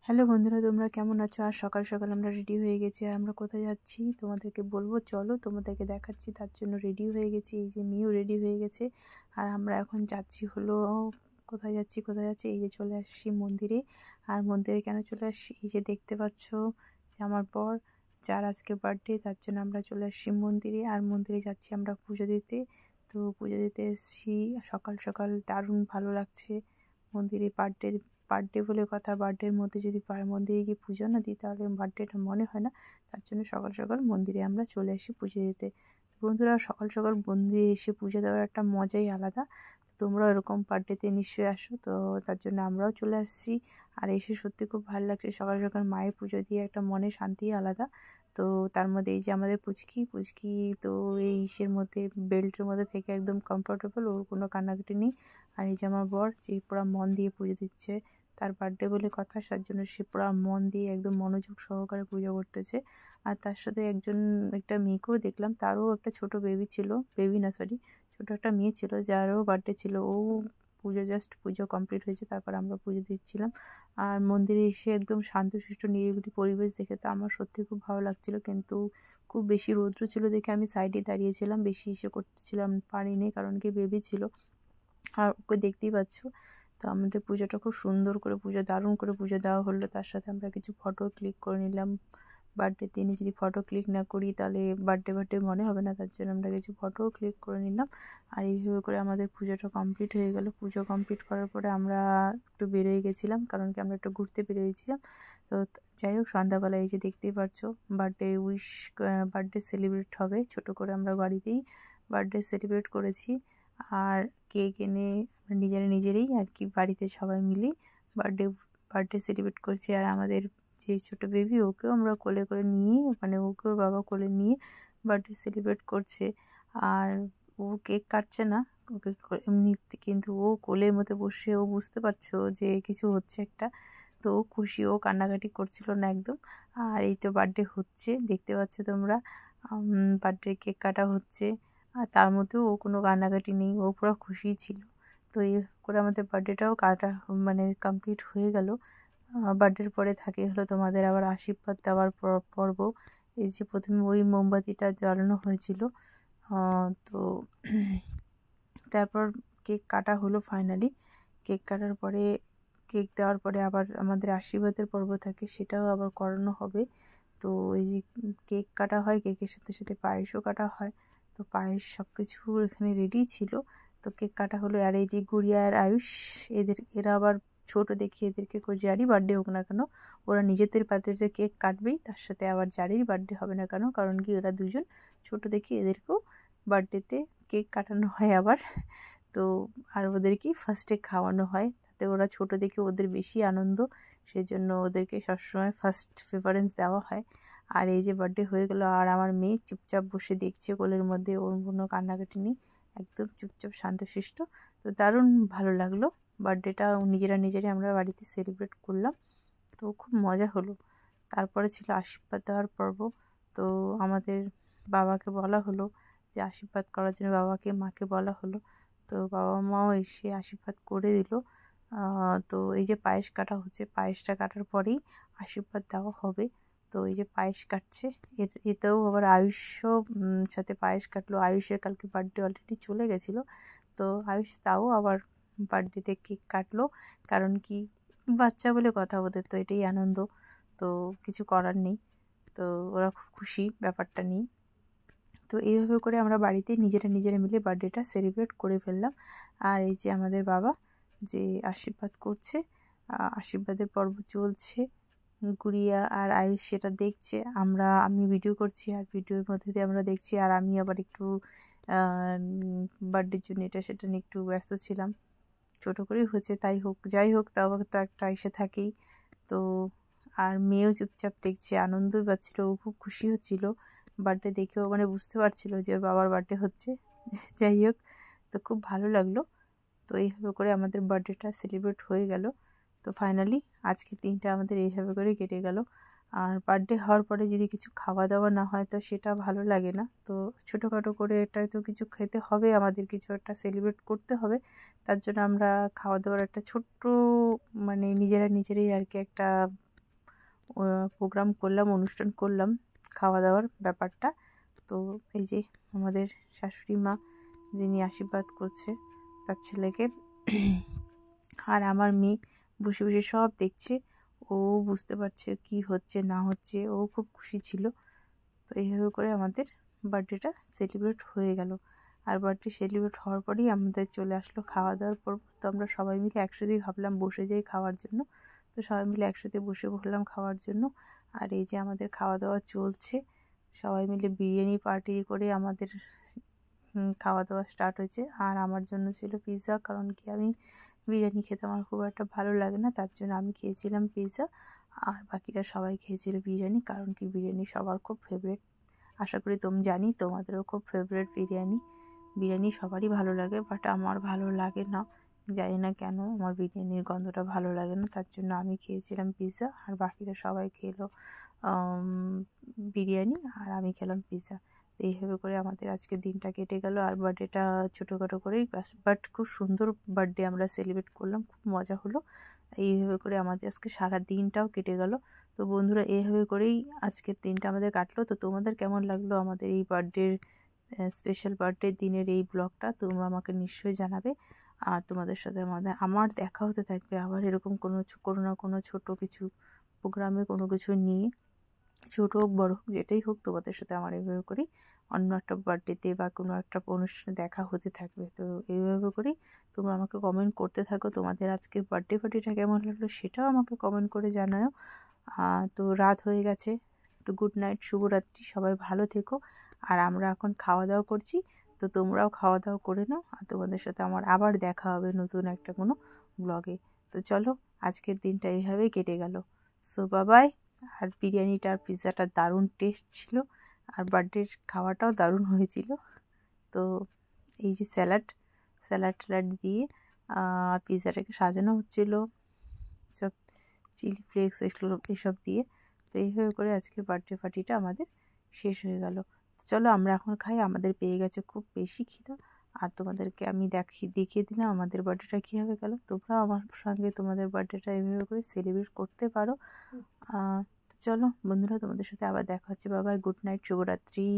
Hello বন্ধুরা, তোমরা কেমন আছো? আর সকাল সকাল আমরা রেডি হয়ে গেছি। আর আমরা কোথায় যাচ্ছি তোমাদেরকে বলবো, চলো তোমাদেরকে দেখাচ্ছি। তার জন্য রেডি হয়ে গেছি। এই যে মেয়েও রেডি হয়ে গেছে। আর আমরা এখন যাচ্ছি হলো, কোথায় যাচ্ছি এই যে চলে আসছি মন্দিরে। আর মন্দিরে কেন চলে আসছি, এই যে দেখতে পাচ্ছ যে আমার বর, যার আজকে বার্থডে, তার জন্য আমরা চলে আসছি মন্দিরে। আর মন্দিরে যাচ্ছি আমরা পুজো দিতে। তো পুজো দিতে এসেছি সকাল সকাল, দারুণ ভালো লাগছে। মন্দিরে বার্থডে বলে কথা, বার্থডের মধ্যে যদি মন্দিরে গিয়ে পুজো না দিই তাহলে বার্থডেটা মনে হয় না। তার জন্য সকাল সকাল মন্দিরে আমরা চলে আসি পুজো দিতে। বন্ধুরা, সকাল সকাল মন্দিরে এসে পুজো দেওয়ার একটা মজাই আলাদা। তো তোমরাও এরকম বার্থডেতে নিশ্চয়ই আসো। তো তার জন্য আমরাও চলে আসছি। আর এসে সত্যি খুব ভালো লাগছে, সকাল সকাল মায়ের পুজো দিয়ে একটা মনে শান্তি আলাদা। তো তার মধ্যে এই যে আমাদের পুচকি, তো এই ইসের মধ্যে, বেল্টের মধ্যে থেকে একদম কমফোর্টেবল, ওর কোনো কান্নাকাটি নেই। আর এই যে আমার বর, যে পুরো মন দিয়ে পুজো দিচ্ছে, তার বার্থডে বলে কথা, তার জন্য সে পুরো মন দিয়ে একদম মনোযোগ সহকারে পুজো করতেছে। আর তার সাথে একটা মেয়েকেও দেখলাম, তারও একটা ছোট বেবি ছিল, বেবি না সরি, ছোট একটা মেয়ে ছিল, যারও বার্থডে ছিল। ও পুজো কমপ্লিট হয়েছে, তারপর আমরা পুজো দিচ্ছিলাম। আর মন্দিরে এসে একদম শান্তশিষ্ট নিরিবিলি পরিবেশ দেখে তো আমার সত্যি খুব ভালো লাগছিল। কিন্তু খুব বেশি রৌদ্র ছিল দেখে আমি সাইডে দাঁড়িয়েছিলাম, বেশি ইসে করতেছিলাম পারিনি, কারণ কি বেবি ছিল। আর ওকে দেখতেই পাচ্ছ। তো আমাদের পুজোটা খুব সুন্দর করে দারুণ করে পুজো দেওয়া হলো। তার সাথে আমরা কিছু ফটো ক্লিক করে নিলাম। বার্থডে দিনে যদি ফটো ক্লিক না করি তাহলে বার্থডে মনে হবে না, তার জন্য আমরা কিছু ফটোও ক্লিক করে নিলাম। আর এইভাবে করে আমাদের পুজোটা কমপ্লিট হয়ে গেল। পুজো কমপ্লিট করার পরে আমরা একটু বেরোয় গেছিলাম, কারণ কি আমরা একটু ঘুরতে বেরিয়েছিলাম। তো যাই হোক, সন্ধ্যাবেলা এই যে দেখতেই পাচ্ছ বার্থডে সেলিব্রেট হবে ছোট করে, আমরা বাড়িতেই বার্থডে সেলিব্রেট করেছি। আর কেক এনে নিজেরাই আর কি বাড়িতে সবাই মিলে বার্থডে বার্থডে সেলিব্রেট করছি। আর আমাদের যে ছোটো বেবি, ওকেও আমরা কোলে করে নিয়ে, মানে ওকে ওর বাবা কোলে নিয়ে বার্থডে সেলিব্রেট করছে। আর ও কেক কাটছে না, ওকে এমনি, কিন্তু ও কোলের মধ্যে বসে, ও বুঝতে পারছো যে কিছু হচ্ছে একটা। তো ও খুশি, ও কান্নাকাটি করছিল না একদম। আর এই তো বার্থডে হচ্ছে, দেখতে পাচ্ছ তোমরা, বার্থডে কেক কাটা হচ্ছে। আর তার মধ্যেও ও কোনো কান্নাকাটি নেই, ও পুরো খুশিই ছিল। তো এই করে আমাদের বার্থডেটাও মানে কমপ্লিট হয়ে গেল। বার্থডের পরে থাকে হলো তোমাদের আবার আশীর্বাদ দেওয়ার পর্ব। এই যে প্রথমে ওই মোমবাতিটা জ্বালানো হয়েছিল। তো তারপর কেক কাটা হলো ফাইনালি। কেক কাটার পরে, কেক দেওয়ার পরে আবার আমাদের আশীর্বাদের পর্ব থাকে, সেটাও আবার করানো হবে। তো এই যে কেক কাটা হয়, কেকের সাথে সাথে পায়েসও কাটা হয়। তো পায়েস সব কিছু এখানে রেডি ছিল। তো কেক কাটা হলো। আর এই যে গুড়িয়া আর আয়ুষ, এরা আবার ছোট দেখি, এদেরকে যারই বার্থডে হোক না কেন, ওরা নিজেদের বার্থডে কেক কাটবেই, তার সাথে আবার যারই বার্থডে হবে না কেন, কারণ কি ওরা দুজন ছোট দেখি, এদেরকেও বার্থডেতে কেক কাটানো হয় আবার। তো আর ওদেরকেই ফার্স্টে খাওয়ানো হয়, তাতে ওরা ছোট দেখে ওদের বেশি আনন্দ, সেজন্য ওদেরকে সবসময় ফার্স্ট প্রেফারেন্স দেওয়া হয়। আর এই যে বার্থডে হয়ে গেলো, আর আমার মেয়ে চুপচাপ বসে দেখছে কোলের মধ্যে, ওর কোনো কান্নাকাটি নেই, একদম চুপচাপ শান্তশিষ্ট। তো দারুণ ভালো লাগলো। বার্থডেটা নিজেরাই আমরা বাড়িতে সেলিব্রেট করলাম। তো খুব মজা হলো। তারপরে ছিল আশীর্বাদ দেওয়ার পর্ব। তো আমাদের বাবাকে বলা হলো যে আশীর্বাদ করার জন্য, বাবাকে মাকে বলা হলো। তো বাবা মাও এসে আশীর্বাদ করে দিল। তো এই যে পায়েস কাটা হচ্ছে, পায়েসটা কাটার পরেই আশীর্বাদ দেওয়া হবে। তো এই যে পায়েস কাটছে, এতেও আবার আয়ুষও সাথে পায়েস কাটলো। আয়ুষের কালকে বার্থডে অলরেডি চলে গেছিলো। তো আয়ুষ তাও আবার বার্থডেতে কেক কাটলো, কারণ কি বাচ্চা বলে কথা, ওদের তো এটাই আনন্দ। তো কিছু করার নেই। তো ওরা খুব খুশি ব্যাপারটা নিয়ে। তো এইভাবে করে আমরা বাড়িতে নিজেরা মিলে বার্থডেটা সেলিব্রেট করে ফেললাম। আর এই যে আমাদের বাবা যে আশীর্বাদ করছে, আশীর্বাদের পর্ব চলছে। গুড়িয়া আর আয়ুষ সেটা দেখছে, আমি ভিডিও করছি, আর ভিডিওর মধ্যে দিয়ে আমরা দেখছি। আর আমি আবার একটু বার্থডের জন্য এটা সেটা নিয়ে একটু ব্যস্ত ছিলাম। ছোট করেই হচ্ছে, তাই হোক যাই হোক, তাও তো একটা এসে থাকেই। তো আর মেয়েও চুপচাপ দেখছে, আনন্দই পাচ্ছিল, ও খুব খুশি হচ্ছিল বার্থডে দেখেও, মানে বুঝতে পারছিল যে ওর বাবার বার্থডে হচ্ছে। যাই হোক, তো খুব ভালো লাগলো। তো এইভাবে করে আমাদের বার্থডেটা সেলিব্রেট হয়ে গেল। তো ফাইনালি আজকের দিনটা আমাদের এইভাবে করে কেটে গেল। আর বার্থডে হওয়ার পরে যদি কিছু খাওয়া দাওয়া না হয় তো সেটা ভালো লাগে না। তো ছোটোখাটো করে এটা তো কিছু খেতে হবে, আমাদের কিছু একটা সেলিব্রেট করতে হবে। তার জন্য আমরা খাওয়া দাওয়ার একটা ছোট্ট, মানে নিজেরাই আর কি একটা প্রোগ্রাম করলাম, অনুষ্ঠান করলাম খাওয়া দাওয়ার ব্যাপারটা। তো এই যে আমাদের শাশুড়ি মা যিনি আশীর্বাদ করছে তার ছেলেকে, আর আমার মেয়ে বসে বসে সব দেখছে। ও বুঝতে পারছে কি হচ্ছে না হচ্ছে, ও খুব খুশি ছিল। তো এইভাবে করে আমাদের বার্থডেটা সেলিব্রেট হয়ে গেল। আর বার্থডে সেলিব্রেট হওয়ার পরেই আমাদের চলে আসলো খাওয়া দাওয়ার পর। তো আমরা সবাই মিলে একসাথেই ভাবলাম বসে যাই খাওয়ার জন্য। তো সবাই মিলে একসাথে বসে পড়লাম খাওয়ার জন্য। আর এই যে আমাদের খাওয়া দাওয়া চলছে, সবাই মিলে বিরিয়ানি পার্টি করে আমাদের খাওয়া দাওয়া স্টার্ট হয়েছে। আর আমার জন্য ছিল পিৎজা, কারণ কি আমি বিরিয়ানি খেতে আমার খুব একটা ভালো লাগে না, তার জন্য আমি খেয়েছিলাম পিৎজা। আর বাকিরা সবাই খেয়েছিল বিরিয়ানি, কারণ কি বিরিয়ানি সবার খুব ফেভারিট। আশা করি জানি তোমাদেরও খুব ফেভারিট বিরিয়ানি। বিরিয়ানি সবারই ভালো লাগে, বাট আমার ভালো লাগে না, জানি না কেন আমার বিরিয়ানির গন্ধটা ভালো লাগে না। তার জন্য আমি খেয়েছিলাম পিৎজা, আর বাকিরা সবাই খেলো বিরিয়ানি, আর আমি খেলাম পিৎজা। এইভাবে করে আমাদের আজকের দিনটা কেটে গেল। আর বার্থডেটা ছোটোখাটো করেই বাট খুব সুন্দর বার্থডে আমরা সেলিব্রেট করলাম, খুব মজা হলো। এইভাবে করে আমাদের আজকে সারা দিনটাও কেটে গেল। তো বন্ধুরা, এইভাবে করেই আজকের দিনটা আমাদের কাটলো। তো তোমাদের কেমন লাগলো আমাদের এই বার্থডের স্পেশাল বার্থডের দিনের এই ব্লগটা, তোমরা আমাকে নিশ্চয়ই জানাবে। আর তোমাদের সাথে আমার দেখা হতে থাকবে আবার এরকম কোনো না কোনো ছোটো কিছু প্রোগ্রামে, কোনো কিছু নিয়ে, ছোটো হোক বড় হোক যেটাই হোক, তোমাদের সাথে আমার এইভাবে করেই অন্য একটা বার্থডেতে বা কোনো একটা অনুষ্ঠানে দেখা হতে থাকবে। তো এইভাবে করেই তোমরা আমাকে কমেন্ট করতে থাকো, তোমাদের আজকের বার্থডে পার্টিটা কেমন লাগলো সেটাও আমাকে কমেন্ট করে জানাও। তো রাত হয়ে গেছে, তো গুড নাইট, শুভরাত্রি, সবাই ভালো থেকো। আর আমরা এখন খাওয়া দাওয়া করছি, তো তোমরাও খাওয়া দাওয়া করে নাও। আর তোমাদের সাথে আমার আবার দেখা হবে নতুন একটা কোনো ব্লগে। তো চলো, আজকের দিনটা এইভাবেই কেটে গেল। সো বাবাই। আর বিরিয়ানিটা আর পিৎজাটা দারুণ টেস্ট ছিল, আর বার্থডের খাওয়াটাও দারুণ হয়েছিল। তো এই যে স্যালাড ট্যালাড দিয়ে পিৎজাটাকে সাজানো হচ্ছিলো, সব চিলি ফ্লেক্স এগুলো এসব দিয়ে। তো এইভাবে করে আজকের বার্থডে পার্টিটা আমাদের শেষ হয়ে গেল। চলো আমরা এখন খাই, আমাদের পেয়ে গেছে খুব বেশি খিদা। আর তোমাদেরকে আমি দেখিয়ে দিলাম আমাদের বার্থডেটা কীভাবে গেল। তোমরাও আমার সঙ্গে তোমাদের বার্থডেটা এইভাবে করে সেলিব্রেট করতে পারো। তো চলো বন্ধুরা, তোমাদের সাথে আবার দেখা হচ্ছে। বাবাই, গুড নাইট, শুভরাত্রি।